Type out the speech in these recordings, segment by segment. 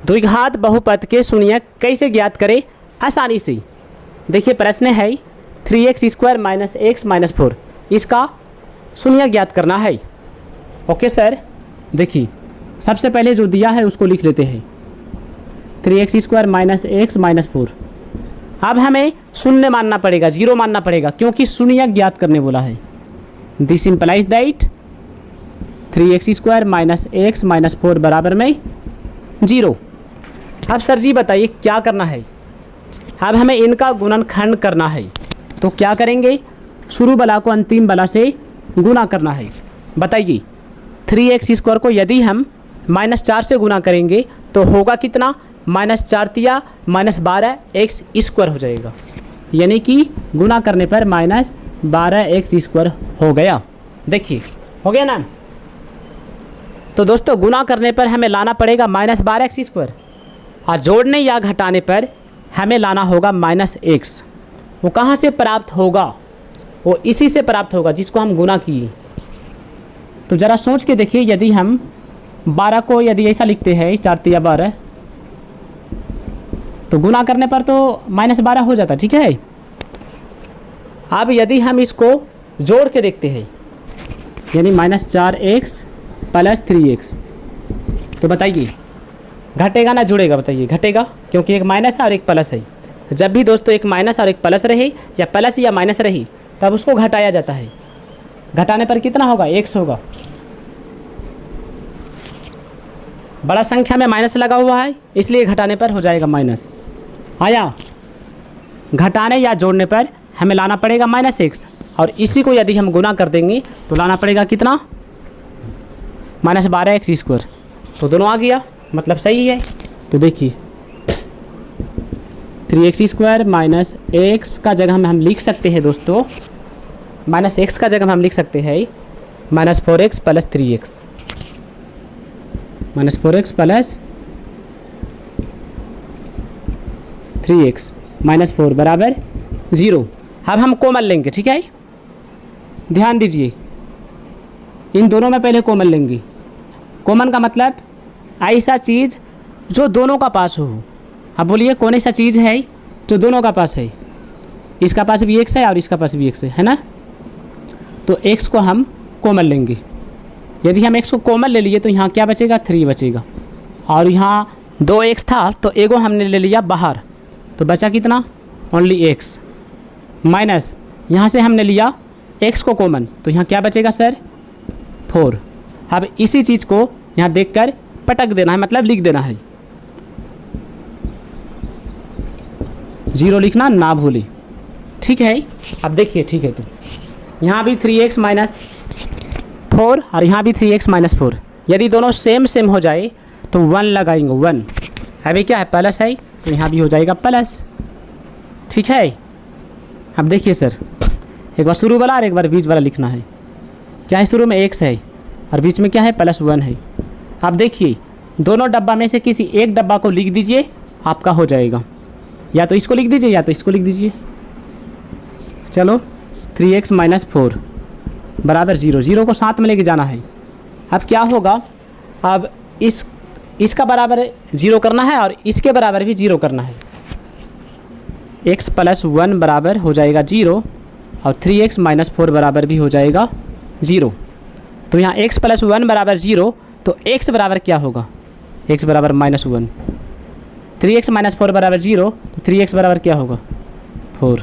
द्विघात बहुपद के शून्यक कैसे ज्ञात करें आसानी से। देखिए प्रश्न है 3x² - x - 4, इसका शून्यक ज्ञात करना है। ओके सर, देखिए सबसे पहले जो दिया है उसको लिख लेते हैं 3x² - x - 4। अब हमें शून्य मानना पड़ेगा, जीरो मानना पड़ेगा, क्योंकि शून्यक ज्ञात करने बोला है। This implies that 3x² - x - 4 बराबर में 0। अब सर जी बताइए क्या करना है। अब हमें इनका गुणनखंड करना है, तो क्या करेंगे, शुरू वाला को अंतिम वाला से गुना करना है। बताइए 3x² को यदि हम -4 से गुना करेंगे तो होगा कितना, -4 तिया -12x² हो जाएगा, यानी कि गुना करने पर -12x² हो गया। देखिए हो गया ना। तो दोस्तों गुना करने पर हमें लाना पड़ेगा -12x², और जोड़ने या घटाने पर हमें लाना होगा -x। वो कहाँ से प्राप्त होगा, वो इसी से प्राप्त होगा जिसको हम गुना किए। तो ज़रा सोच के देखिए, यदि हम 12 को यदि ऐसा लिखते हैं 4 तिया 12, तो गुना करने पर तो -12 हो जाता, ठीक है। अब यदि हम इसको जोड़ के देखते हैं, यानी -4x + 3x, तो बताइए घटेगा ना जुड़ेगा, बताइए घटेगा, क्योंकि एक माइनस है और एक प्लस है। जब भी दोस्तों एक माइनस और एक प्लस रहे, या प्लस या माइनस रही, तब उसको घटाया जाता है। घटाने पर कितना होगा, x होगा। बड़ा संख्या में माइनस लगा हुआ है, इसलिए घटाने पर हो जाएगा माइनस। आया, घटाने या जोड़ने पर हमें लाना पड़ेगा -x, और इसी को यदि हम गुना कर देंगे तो लाना पड़ेगा कितना, -12x²। तो दोनों आ गया, मतलब सही है। तो देखिए 3x² - x का जगह में हम लिख सकते हैं दोस्तों, -x का जगह में हम लिख सकते हैं -4x + 3x, -4x + 3x -4 बराबर 0। अब हम कॉमन लेंगे, ठीक है, ध्यान दीजिए, इन दोनों में पहले कॉमन लेंगे। कॉमन का मतलब ऐसा चीज़ जो दोनों का पास हो। अब बोलिए कौन ऐसा चीज़ है जो दोनों का पास है, इसका पास भी x है और इसका पास भी x है ना। तो x को हम कॉमन लेंगे। यदि हम x को कॉमन ले लिए तो यहाँ क्या बचेगा, 3 बचेगा, और यहाँ 2x था तो एगो हमने ले लिया बाहर, तो बचा कितना, ओनली x, माइनस यहाँ से हमने लिया x को कॉमन, तो यहाँ क्या बचेगा सर, 4। अब इसी चीज़ को यहाँ देखकर पटक देना है, मतलब लिख देना है, 0 लिखना ना भूलें, ठीक है। अब देखिए ठीक है, तो यहाँ भी 3x - 4 और यहाँ भी 3x - 4, यदि दोनों सेम हो जाए तो 1 लगाएंगे, 1 अभी क्या है, प्लस है, तो यहाँ भी हो जाएगा प्लस, ठीक है। अब देखिए सर, एक बार शुरू वाला और एक बार बीच वाला लिखना है। क्या है, शुरू में x है और बीच में क्या है, +1 है। अब देखिए दोनों डब्बा में से किसी एक डब्बा को लिख दीजिए, आपका हो जाएगा। या तो इसको लिख दीजिए या तो इसको लिख दीजिए। चलो 3x - 4 बराबर 0, 0 को साथ में लेके जाना है। अब क्या होगा, अब इसका बराबर 0 करना है और इसके बराबर भी 0 करना है। x + 1 बराबर हो जाएगा 0 और 3x - 4 बराबर भी हो जाएगा 0। तो यहाँ x + 1 बराबर 0, तो x बराबर क्या होगा, x बराबर -1, 3x - 4 बराबर 0, तो 3x बराबर क्या होगा, 4,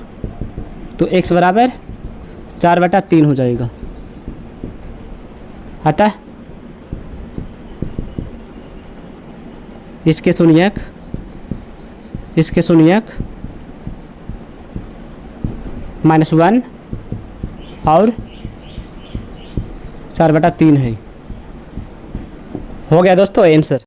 तो x बराबर 4/3 हो जाएगा। अतः इसके शून्यक -1 और 4/3 है। हो गया दोस्तों आंसर।